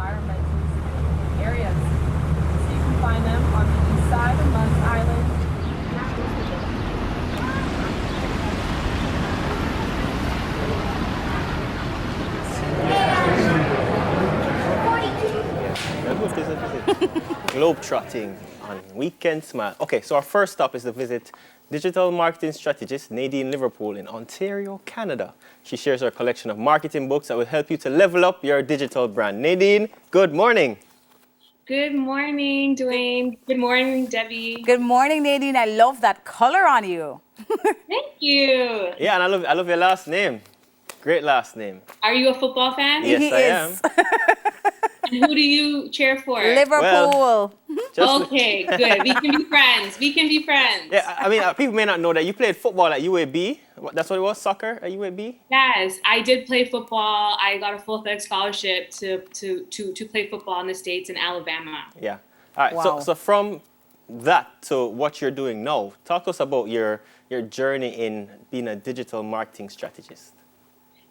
environmental areas. So you can find them on the east side of Muns Island. Globetrotting on Weekend Smile. Okay, so our first stop is to visit digital marketing strategist Nadine Liverpool in Ontario, Canada. She shares her collection of marketing books that will help you to level up your digital brand. Nadine, good morning. Good morning, Dwayne. Good morning, Debbie. Good morning, Nadine. I love that color on you. Thank you. Yeah, and I love your last name. Great last name. Are you a football fan? Yes, He I is. am. And who do you cheer for? Liverpool. Well, just Okay, good. We can be friends. We can be friends. yeah, I mean, people may not know that you played football at UAB. That's what it was, soccer at UAB? Yes, I did play football. I got a full-fledged scholarship to play football in the States in Alabama. Yeah. All right, Wow. so from that to what you're doing now, talk to us about your journey in being a digital marketing strategist.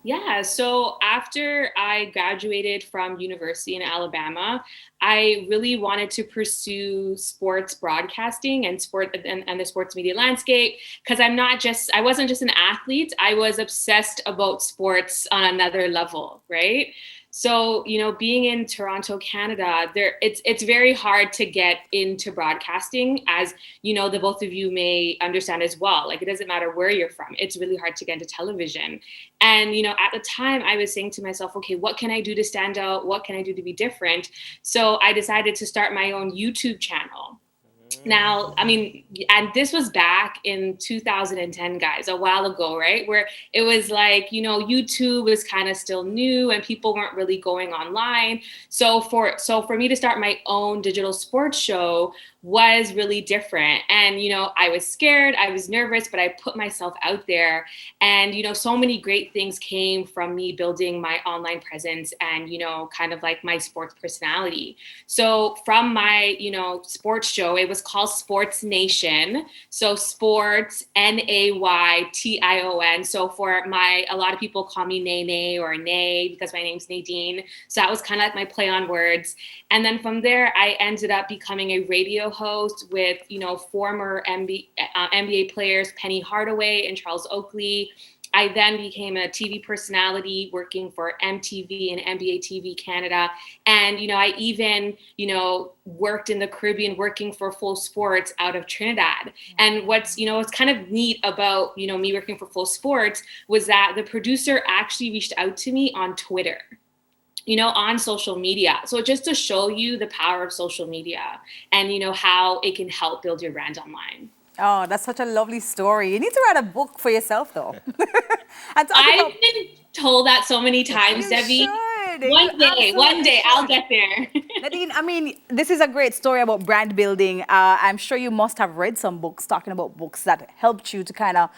Yeah, so after I graduated from university in Alabama, I really wanted to pursue sports broadcasting and the sports media landscape because I wasn't just an athlete, I was obsessed about sports on another level, right? So, being in Toronto, Canada, it's very hard to get into broadcasting, as the both of you may understand as well. Like, it doesn't matter where you're from, it's really hard to get into television. And, at the time I was saying to myself, okay, what can I do to stand out? What can I do to be different? So I decided to start my own YouTube channel. Now, I mean, and this was back in 2010, guys, a while ago, right? Where it was like, YouTube was kind of still new and people weren't really going online. So for me to start my own digital sports show was really different. And, I was scared, I was nervous, but I put myself out there. And, so many great things came from me building my online presence and, kind of like my sports personality. So from my, sports show, it was called Sports Nation. So sports, Naytion. So a lot of people call me Nene or Nay because my name's Nadine. So that was kind of like my play on words. And then from there, I ended up becoming a radio host with, former NBA players, Penny Hardaway and Charles Oakley. I then became a TV personality working for MTV and NBA TV Canada. And, I even, worked in the Caribbean working for Full Sports out of Trinidad. And what's kind of neat about, me working for Full Sports was that the producer actually reached out to me on Twitter, on social media. So just to show you the power of social media and, how it can help build your brand online. Oh, that's such a lovely story. You need to write a book for yourself, though. I've been told that so many times, Debbie. One day, I'll get there. Nadine, I mean, this is a great story about brand building. I'm sure you must have read some books talking about books that helped you to kind of,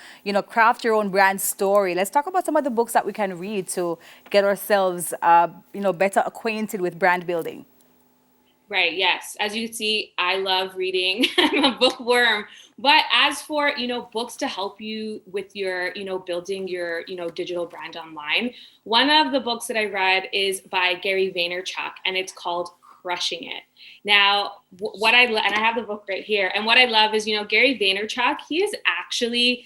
craft your own brand story. Let's talk about some of the books that we can read to get ourselves, better acquainted with brand building. Right. Yes. As you can see, I love reading. I'm a bookworm. But as for, books to help you with your, building your, digital brand online, one of the books that I read is by Gary Vaynerchuk, and it's called Crushing It. Now, and I have the book right here. And what I love is, Gary Vaynerchuk, he is actually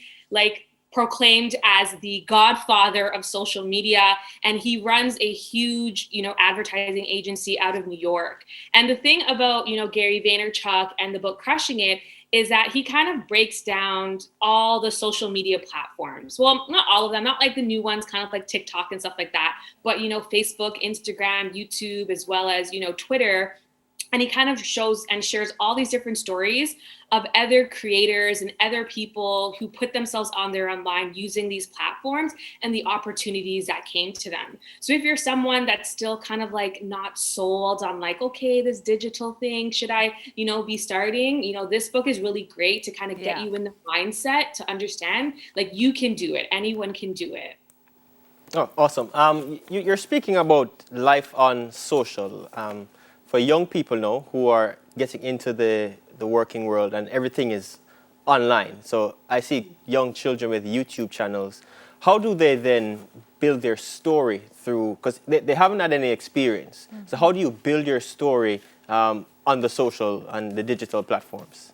proclaimed as the godfather of social media, and he runs a huge, advertising agency out of New York. And the thing about, Gary Vaynerchuk and the book Crushing It is that he kind of breaks down all the social media platforms. Well, not all of them, not like the new ones, kind of like TikTok and stuff like that, but, Facebook, Instagram, YouTube, as well as, Twitter. And he kind of shows and shares all these different stories of other creators and other people who put themselves on there online using these platforms and the opportunities that came to them. So if you're someone that's still kind of like not sold on like, okay, this digital thing, should I, be starting? This book is really great to kind of get you in the mindset to understand, like, you can do it. Anyone can do it. Oh, awesome. You're speaking about life on social. For young people now who are getting into the working world and everything is online. So I see young children with YouTube channels. how do they then build their story through, because they haven't had any experience. So how do you build your story on the social and the digital platforms?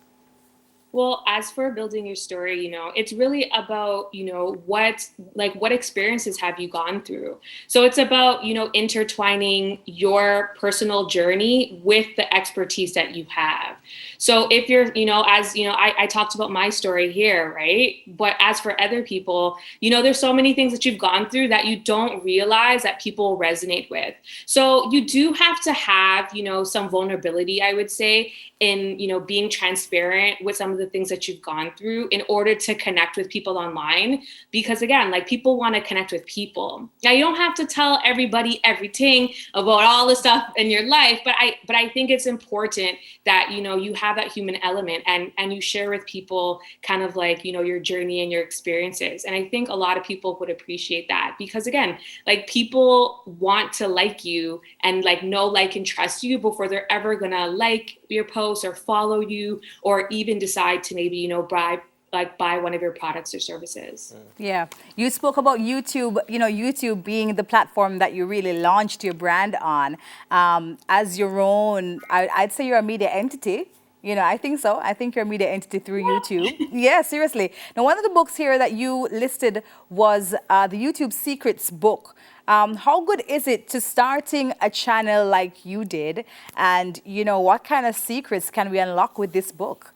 Well, as for building your story, it's really about, what experiences have you gone through? So it's about, intertwining your personal journey with the expertise that you have. So if you're, I talked about my story here, right? But as for other people, there's so many things that you've gone through that you don't realize that people resonate with. So you do have to have, some vulnerability, I would say, in, being transparent with some of the things that you've gone through in order to connect with people online. Because again, like, people want to connect with people. Now, you don't have to tell everybody everything about all the stuff in your life, but I think it's important that, you have that human element and you share with people kind of like, your journey and your experiences. And I think a lot of people would appreciate that because, again, like, people want to like you and like know, like, and trust you before they're ever gonna like your posts or follow you or even decide to maybe, buy one of your products or services. Yeah. You spoke about YouTube, YouTube being the platform that you really launched your brand on as your own. I'd say you're a media entity. I think so. I think you're a media entity through YouTube. Yeah, seriously. Now, one of the books here that you listed was the YouTube Secrets book. How good is it to starting a channel like you did? And, what kind of secrets can we unlock with this book?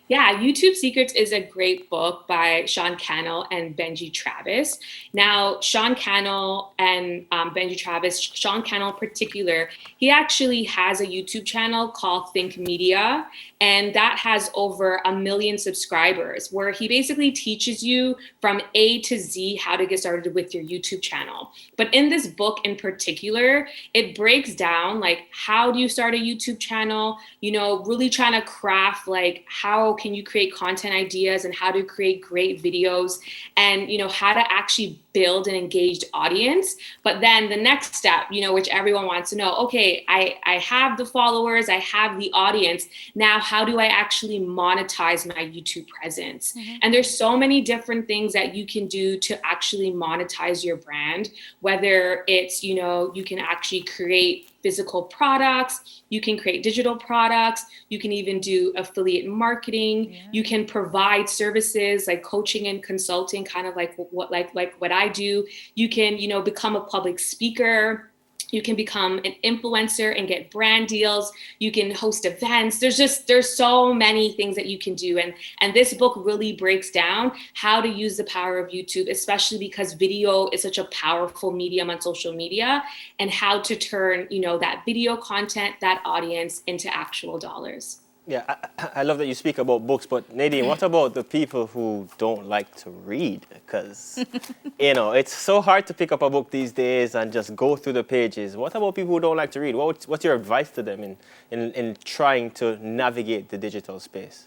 Yeah, YouTube Secrets is a great book by Sean Cannell and Benji Travis. Now, Sean Cannell and Benji Travis, Sean Cannell in particular, he actually has a YouTube channel called Think Media, and that has over 1 million subscribers, where he basically teaches you from A to Z how to get started with your YouTube channel. But in this book in particular, it breaks down like, how do you start a YouTube channel, really trying to craft like how can you create content ideas and how to create great videos and, how to actually build an engaged audience. But then the next step, which everyone wants to know, okay, I have the followers, I have the audience. Now, how do I actually monetize my YouTube presence? And there's so many different things that you can do to actually monetize your brand, whether it's, you can actually create physical products, you can create digital products, you can even do affiliate marketing, you can provide services like coaching and consulting, kind of like what I do. You can, become a public speaker. You can become an influencer and get brand deals. You can host events. There's so many things that you can do. And this book really breaks down how to use the power of YouTube, especially because video is such a powerful medium on social media, and how to turn, that video content, that audience into actual dollars. Yeah, I love that you speak about books, but Nadine, what about the people who don't like to read? Because, it's so hard to pick up a book these days and just go through the pages. What about people who don't like to read? What's your advice to them in trying to navigate the digital space?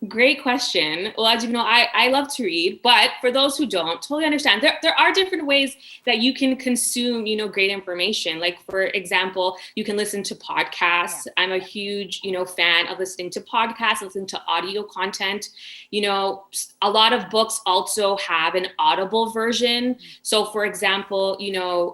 Great question. Well, as you know, I love to read, but for those who don't, totally understand. There are different ways that you can consume, great information. Like, for example, you can listen to podcasts. Yeah. I'm a huge, fan of listening to podcasts, listening to audio content. A lot of books also have an audible version. So, for example,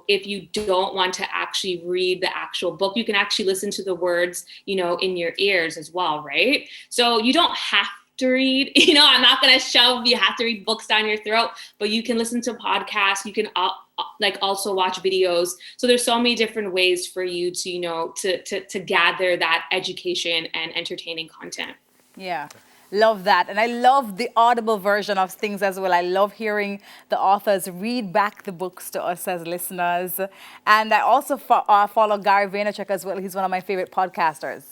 if you don't want to actually read the actual book, you can actually listen to the words, in your ears as well, right? So you don't have to read, I'm not going to shove you have to read books down your throat, but you can listen to podcasts. You can also watch videos. So there's so many different ways for you to, to gather that education and entertaining content. Yeah. Love that. And I love the audible version of things as well. I love hearing the authors read back the books to us as listeners. And I also follow Gary Vaynerchuk as well. He's one of my favorite podcasters.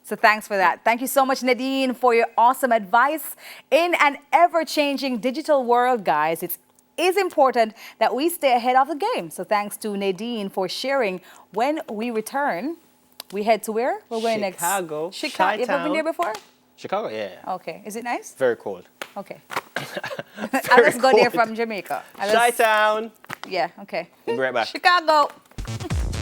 So thanks for that. Thank you so much, Nadine, for your awesome advice. In an ever-changing digital world, guys, it is important that we stay ahead of the game. So thanks to Nadine for sharing. When we return, we head to where? We're going next. Chicago. Chicago. You ever been there before? Chicago, yeah. Okay. Is it nice? Very cold. Okay. Let's go there from Jamaica. Chi-town. Yeah, okay. We'll be right back. Chicago.